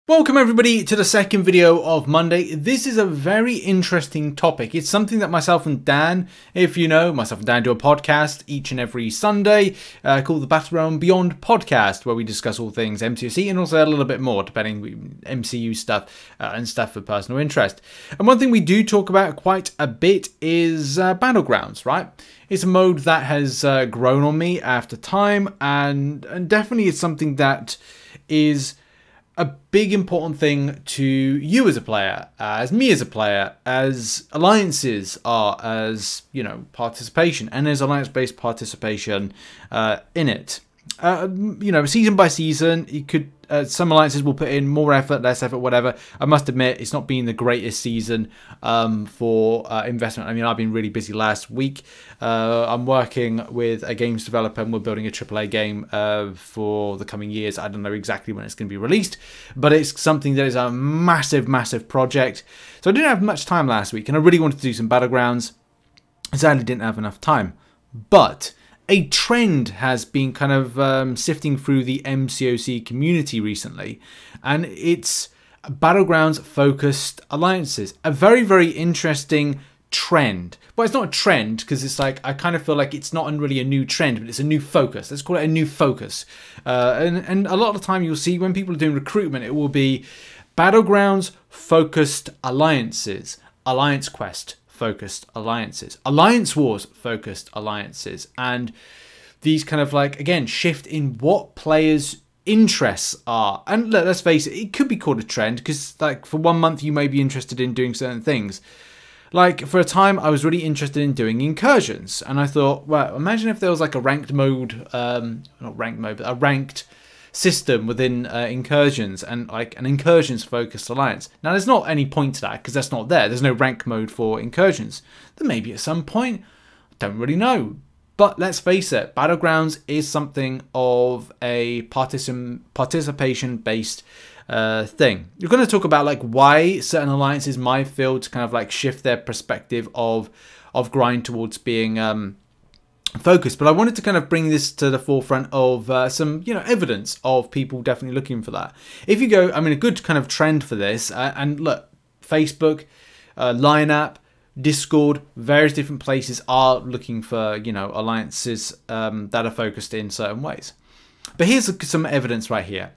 Welcome everybody to the second video of Monday. This is a very interesting topic. It's something that myself and Dan, if you know, myself and Dan do a podcast each and every Sunday called the Battlegrounds Beyond podcast, where we discuss all things MCOC and also a little bit more, depending MCU stuff and stuff of personal interest. And one thing we do talk about quite a bit is Battlegrounds, right? It's a mode that has grown on me after time, and definitely it's something that is a big important thing to you as a player, as me as a player, as alliances are, as, you know, participation, and there's alliance-based participation in it. You know, season by season, you could some alliances will put in more effort, less effort, whatever. I must admit, it's not been the greatest season for investment. I mean, I've been really busy last week. I'm working with a games developer and we're building a AAA game for the coming years. I don't know exactly when it's going to be released, but it's something that is a massive, massive project. So I didn't have much time last week and I really wanted to do some Battlegrounds. I sadly didn't have enough time, but a trend has been kind of sifting through the MCOC community recently, and it's Battlegrounds focused alliances. A very, very interesting trend. Well, it's not a trend because it's like, I kind of feel like it's not really a new trend, but it's a new focus. Let's call it a new focus. And a lot of the time you'll see when people are doing recruitment, it will be Battlegrounds focused alliances, Alliance Quest focused alliances, Alliance Wars focused alliances, and these kind of like, again, shift in what players' interests are. And look, let's face it, it could be called a trend because like for 1 month you may be interested in doing certain things. Like for a time I was really interested in doing incursions, and I thought, well, imagine if there was like a ranked mode, not ranked mode, but a ranked system within incursions, and like an incursions focused alliance. Now there's not any point to that because that's not there. There's no rank mode for incursions. There may be at some point, don't really know. But let's face it, Battlegrounds is something of a participation based thing. You're going to talk about like why certain alliances might fail to kind of like shift their perspective of grind towards being focus, but I wanted to kind of bring this to the forefront of some, you know, evidence of people definitely looking for that. If you go, I mean, a good kind of trend for this, and look, Facebook, Line App, Discord, various different places are looking for, you know, alliances that are focused in certain ways. But here's some evidence right here.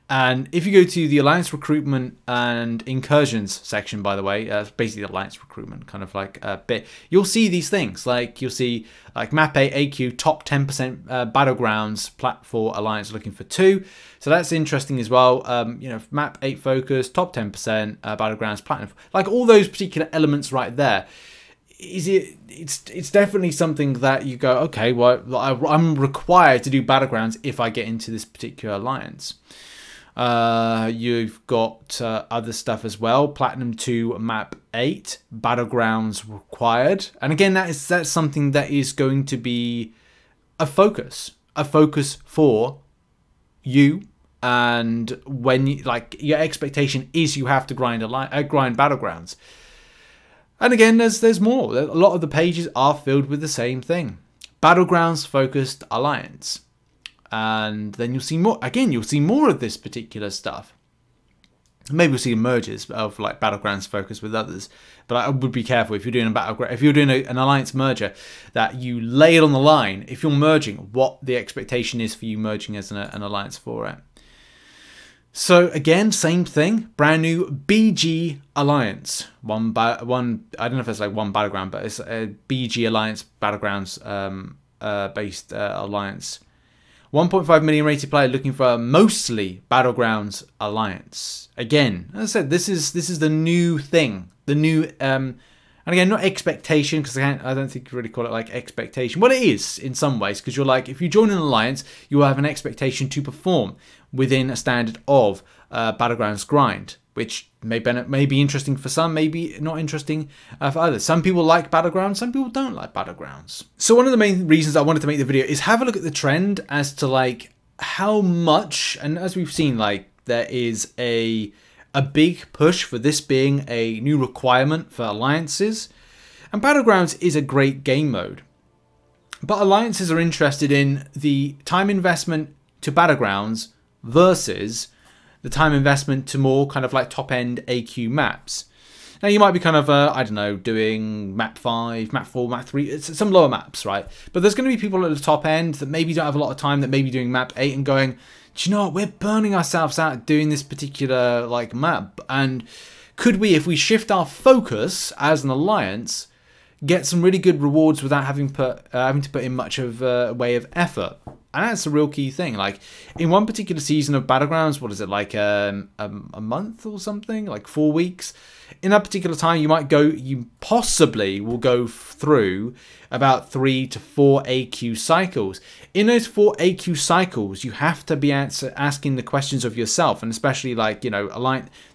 And if you go to the Alliance Recruitment and Incursions section, by the way, basically Alliance Recruitment kind of like bit, you'll see these things. Like you'll see like Map 8 AQ, top 10% Battlegrounds plat for Alliance looking for 2. So that's interesting as well. You know, Map 8 Focus, top 10% Battlegrounds Platinum. Like all those particular elements right there. It's definitely something that you go, okay, well, I'm required to do Battlegrounds if I get into this particular alliance. You've got other stuff as well. Platinum 2, Map 8, Battlegrounds required. And again, that's something that is going to be a focus for you. And when you, like, your expectation is you have to grind Battlegrounds. And again, there's more. A lot of the pages are filled with the same thing. Battlegrounds focused alliance. And then you'll see more. Again, you'll see more of this particular stuff. Maybe we'll see merges of like Battlegrounds focus with others. But I would be careful if you're doing an alliance merger, that you lay it on the line. If you're merging, what the expectation is for you merging as an alliance for it. So again, same thing. Brand new BG Alliance. I don't know if it's like one Battleground, but it's a BG Alliance Battlegrounds based alliance. 1.5 million rated player looking for a mostly Battlegrounds alliance. Again, as I said, this is the new thing, the new and again, not expectation, because I don't think you really call it like expectation. Well, it is in some ways, because you're like, if you join an alliance, you will have an expectation to perform within a standard of Battlegrounds grind, which may be interesting for some, maybe not interesting for others. Some people like Battlegrounds, some people don't like Battlegrounds. So one of the main reasons I wanted to make the video is have a look at the trend as to like how much, and as we've seen, like there is a big push for this being a new requirement for alliances. And Battlegrounds is a great game mode. But alliances are interested in the time investment to Battlegrounds versus the time investment to more kind of like top end AQ maps. Now you might be kind of, I don't know, doing map 5, map 4, map 3, it's some lower maps, right? But there's going to be people at the top end that maybe don't have a lot of time, that may be doing map 8 and going, do you know what, we're burning ourselves out doing this particular like map. And could we, if we shift our focus as an alliance, get some really good rewards without having to put in much of a way of effort? And that's a real key thing. Like in one particular season of Battlegrounds, what is it, like a month or something, like 4 weeks? In that particular time, you possibly will go through about 3 to 4 AQ cycles. In those 4 AQ cycles, you have to be asking the questions of yourself, and especially like, you know,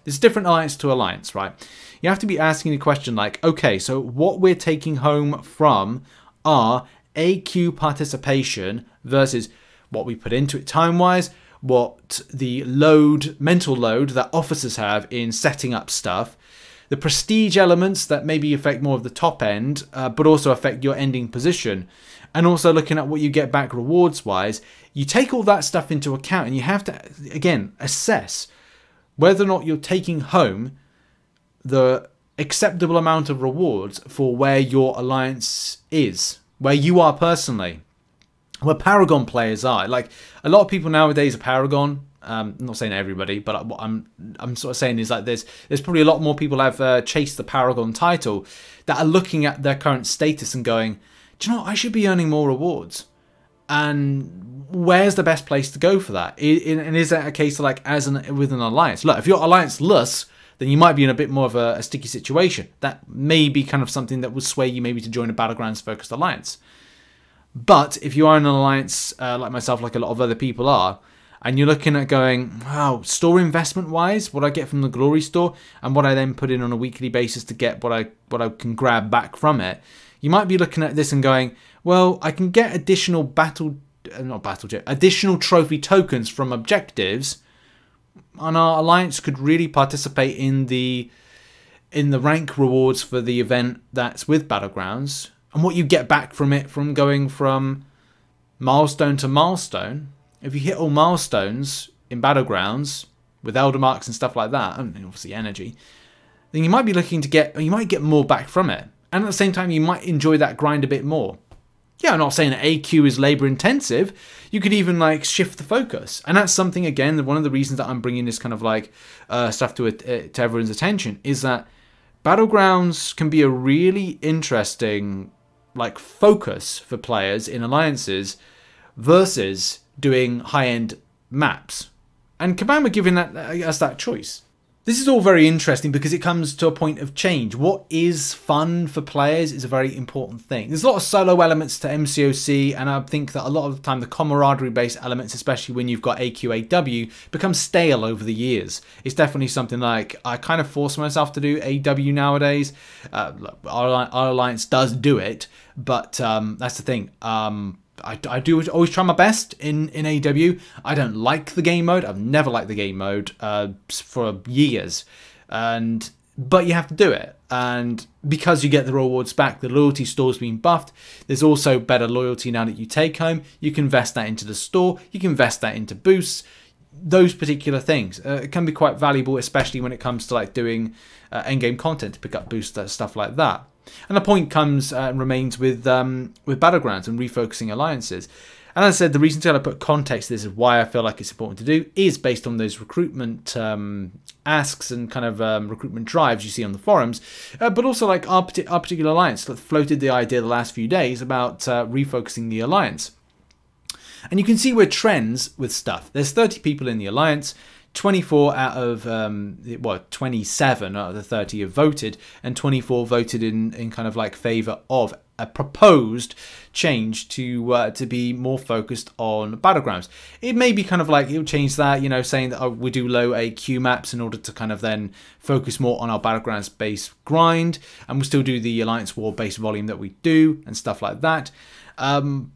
there's different alliance to alliance, right? You have to be asking the question like, okay, so what we're taking home from our AQ participation versus what we put into it time-wise, what the mental load that officers have in setting up stuff, the prestige elements that maybe affect more of the top end, but also affect your ending position, and also looking at what you get back rewards-wise. You take all that stuff into account, and you have to, again, assess whether or not you're taking home the acceptable amount of rewards for where your alliance is, where you are personally, where Paragon players are. Like a lot of people nowadays are Paragon. I'm not saying everybody, but what I'm sort of saying is like there's probably a lot more people have chased the Paragon title that are looking at their current status and going, do you know what, I should be earning more rewards. And where's the best place to go for that? And is that a case of like with an alliance? Look, if you're alliance-less, then you might be in a bit more of a sticky situation. That may be kind of something that would sway you maybe to join a Battlegrounds focused alliance. But if you are in an alliance like myself, like a lot of other people are, and you're looking at going, wow, store investment wise, what I get from the glory store and what I then put in on a weekly basis to get what I can grab back from it, you might be looking at this and going, well, I can get additional additional trophy tokens from objectives, and our alliance could really participate in the rank rewards for the event that's with Battlegrounds, and what you get back from it from going from milestone to milestone. If you hit all milestones in Battlegrounds with Elder Marks and stuff like that, and obviously energy, then you might be looking to you might get more back from it. And at the same time, you might enjoy that grind a bit more. Yeah, I'm not saying that AQ is labor intensive. You could even like shift the focus. And that's something, again, one of the reasons that I'm bringing this kind of like stuff to everyone's attention is that Battlegrounds can be a really interesting like focus for players in alliances versus doing high-end maps. And Kabam are giving us that choice. This is all very interesting because it comes to a point of change. What is fun for players is a very important thing. There's a lot of solo elements to MCOC, and I think that a lot of the time the camaraderie-based elements, especially when you've got AQAW, become stale over the years. It's definitely something like I kind of force myself to do AW nowadays. Our alliance does do it, but that's the thing. I do always try my best in AW. I don't like the game mode. I've never liked the game mode for years. But you have to do it. And because you get the rewards back, the loyalty store's been buffed. There's also better loyalty now that you take home. You can invest that into the store. You can invest that into boosts. Those particular things it can be quite valuable, especially when it comes to like doing endgame content to pick up boosts, stuff like that. And the point comes and remains with Battlegrounds and refocusing alliances. And as I said, the reason that I put context to this is why I feel like it's important to do is based on those recruitment asks and kind of recruitment drives you see on the forums, but also like our particular alliance that floated the idea the last few days about refocusing the alliance. And you can see we're trends with stuff. There's 30 people in the alliance. 24 out of 27 out of the 30 have voted, and 24 voted in kind of like favour of a proposed change to be more focused on Battlegrounds. It may be kind of like it'll change that, you know, saying that we do low AQ maps in order to kind of then focus more on our Battlegrounds based grind, and we'll still do the Alliance War based volume that we do and stuff like that. And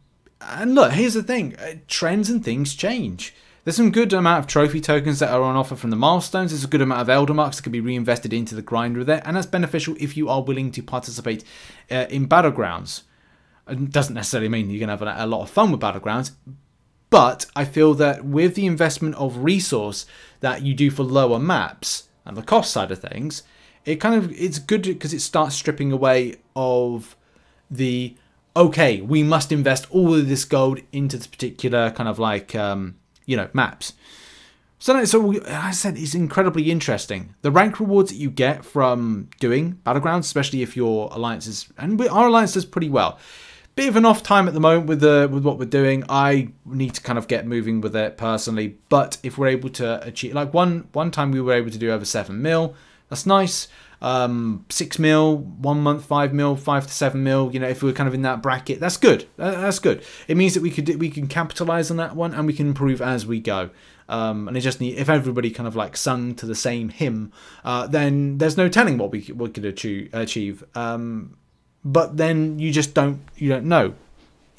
look, here's the thing, trends and things change. There's some good amount of trophy tokens that are on offer from the milestones. There's a good amount of Elder Marks that can be reinvested into the grind with it. And that's beneficial if you are willing to participate in Battlegrounds. It doesn't necessarily mean you're going to have a lot of fun with Battlegrounds. But I feel that with the investment of resource that you do for lower maps and the cost side of things, it's good because it starts stripping away of the, okay, we must invest all of this gold into this particular kind of like, maps. So as I said, it's incredibly interesting. The rank rewards that you get from doing Battlegrounds, especially if your alliances, and our alliance does pretty well. Bit of an off time at the moment with what we're doing. I need to kind of get moving with it personally. But if we're able to achieve, like one time we were able to do over 7 mil. That's nice. 6 mil, 1 month, 5 mil, 5 to 7 mil. You know, if we were kind of in that bracket, that's good. That's good. It means that we can capitalize on that one and we can improve as we go. And it just if everybody kind of like sung to the same hymn, then there's no telling what we could achieve. But then you don't know.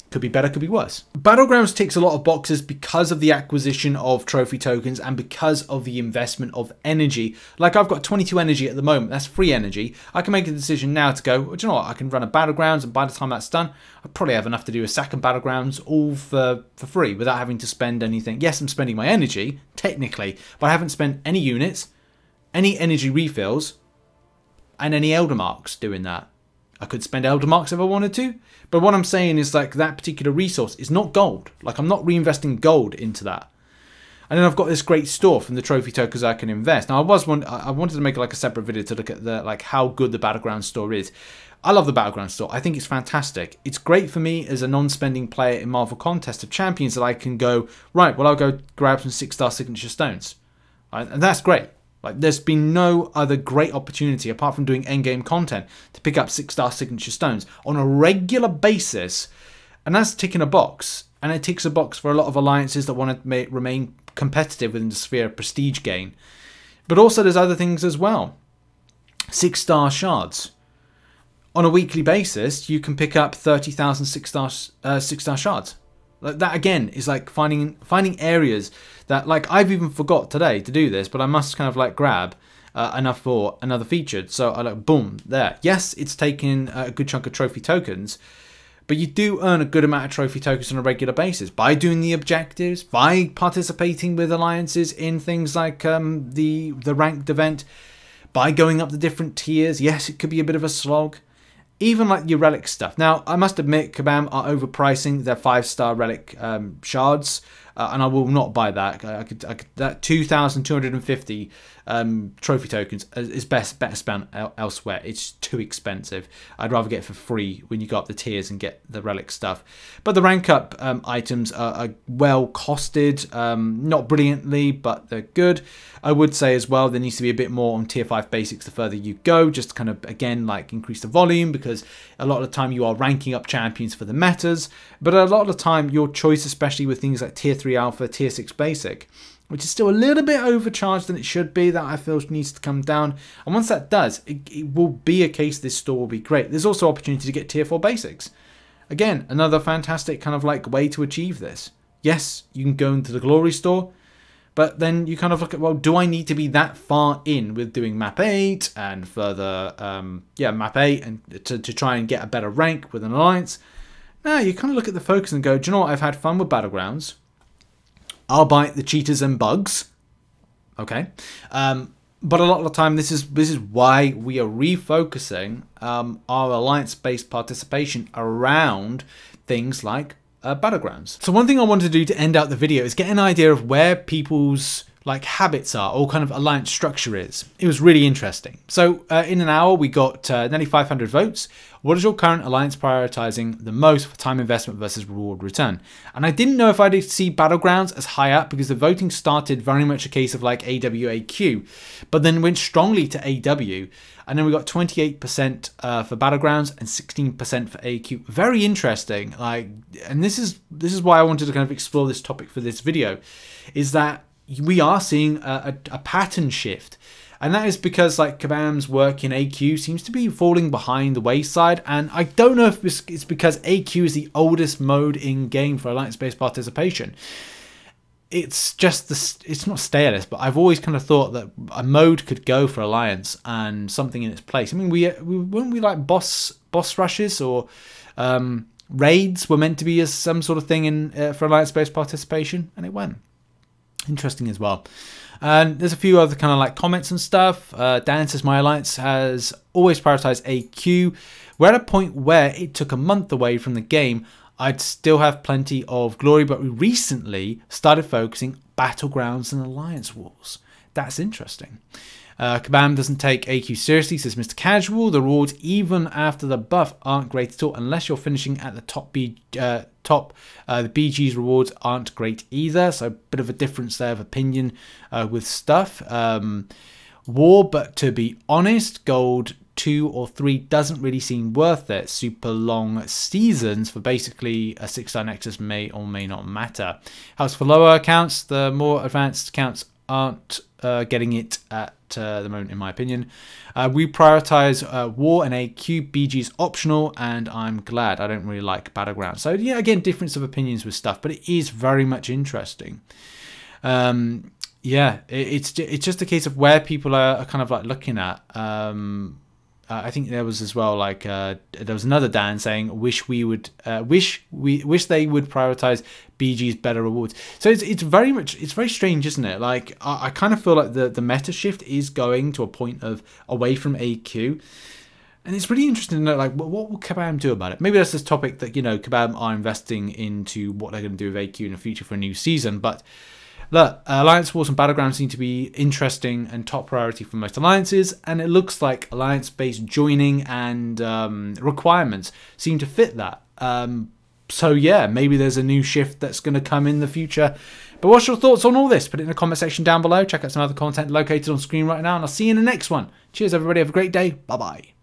Could be better, could be worse. Battlegrounds ticks a lot of boxes because of the acquisition of trophy tokens and because of the investment of energy. Like I've got 22 energy at the moment. That's free energy. I can make a decision now to go, well, do you know what? I can run a Battlegrounds, and by the time that's done, I probably have enough to do a second Battlegrounds all for free without having to spend anything. Yes, I'm spending my energy, technically, but I haven't spent any units, any energy refills, and any Elder Marks doing that. I could spend Elder Marks if I wanted to, but what I'm saying is like that particular resource is not gold. Like I'm not reinvesting gold into that. And then I've got this great store from the trophy tokens I can invest. Now I wanted to make like a separate video to look at the how good the Battleground store is. I love the Battleground store. I think it's fantastic. It's great for me as a non-spending player in Marvel Contest of Champions that I can go, right, well I'll go grab some 6-star signature stones. Right? And that's great. Like, there's been no other great opportunity apart from doing endgame content to pick up 6-star signature stones on a regular basis, and that's ticking a box. And it ticks a box for a lot of alliances that want to remain competitive within the sphere of prestige gain. But also there's other things as well. 6-star shards. On a weekly basis, you can pick up 30,000 6-star shards. Like that again is like finding areas that, like, I've even forgot today to do this, but I must kind of like grab enough for another featured. So I like boom there. Yes, it's taken a good chunk of trophy tokens, but you do earn a good amount of trophy tokens on a regular basis by doing the objectives, by participating with alliances in things like the ranked event, by going up the different tiers. Yes, it could be a bit of a slog. Even like your relic stuff. Now, I must admit, Kabam are overpricing their 5-star relic shards, and I will not buy that. I could that 2,250 trophy tokens is better spent elsewhere. It's too expensive. I'd rather get it for free when you go up the tiers and get the relic stuff. But the rank up items are well costed, not brilliantly, but they're good. I would say as well there needs to be a bit more on tier 5 basics the further you go, just to kind of again like increase the volume, because a lot of the time you are ranking up champions for the metas, but a lot of the time your choice, especially with things like tier 3 alpha, tier 6 basic, which is still a little bit overcharged than it should be, that I feel needs to come down. And once that does, it will be a case this store will be great. There's also opportunity to get tier 4 basics. Again, another fantastic kind of like way to achieve this. Yes, you can go into the glory store, but then you kind of look at, well, do I need to be that far in with doing map 8 and further, map 8 and to try and get a better rank with an alliance? No, you kind of look at the focus and go, do you know what? I've had fun with Battlegrounds. I'll bite the cheaters and bugs. Okay. But a lot of the time, this is why we are refocusing our alliance-based participation around things like Battlegrounds. So one thing I wanted to do to end out the video is get an idea of where people's like habits are, or kind of alliance structure is. It was really interesting. So in an hour, we got nearly 500 votes. What is your current alliance prioritizing the most for time investment versus reward return? And I didn't know if I'd see Battlegrounds as high up because the voting started very much a case of like AWAQ, but then went strongly to AW. And then we got 28% for Battlegrounds and 16% for AQ. Very interesting. Like, and this is why I wanted to kind of explore this topic for this video, is that we are seeing a pattern shift. And that is because like Kabam's work in AQ seems to be falling behind the wayside. And I don't know if it's because AQ is the oldest mode in game for alliance-based participation. It's just it's not staleness, but I've always kind of thought that a mode could go for alliance and something in its place. I mean, we like boss rushes or raids were meant to be as some sort of thing in for alliance-based participation, and it went. Interesting as well. And there's a few other kind of like comments and stuff. Dan says, my alliance has always prioritized AQ. We're at a point where it took a month away from the game. I'd still have plenty of glory, but we recently started focusing Battlegrounds and Alliance Wars. That's interesting. Kabam doesn't take AQ seriously, says Mr. Casual. The rewards, even after the buff, aren't great at all unless you're finishing at the top. The BG's rewards aren't great either, so a bit of a difference there of opinion with stuff. War, but to be honest, gold 2 or 3 doesn't really seem worth it. Super long seasons for basically a 6-star Nexus may or may not matter. However, for lower accounts, the more advanced accounts aren't getting it at the moment, in my opinion. We prioritize war and AQ. BG's optional, and I'm glad. I don't really like Battlegrounds. So yeah, again, difference of opinions with stuff, but it is very much interesting. Yeah, it's just a case of where people are kind of like looking at. I think there was as well, like there was another Dan saying, wish they would prioritize BG's better rewards. So it's very strange, isn't it? Like I kind of feel like the meta shift is going to a point of away from AQ, and it's really interesting to know, like, what will Kabam do about it? Maybe that's this topic that, you know, Kabam are investing into what they're going to do with AQ in the future for a new season, but. Look, Alliance Wars and Battlegrounds seem to be interesting and top priority for most alliances, and it looks like alliance-based joining and requirements seem to fit that. So yeah, maybe there's a new shift that's going to come in the future. But what's your thoughts on all this? Put it in the comment section down below. Check out some other content located on screen right now, and I'll see you in the next one. Cheers, everybody. Have a great day. Bye-bye.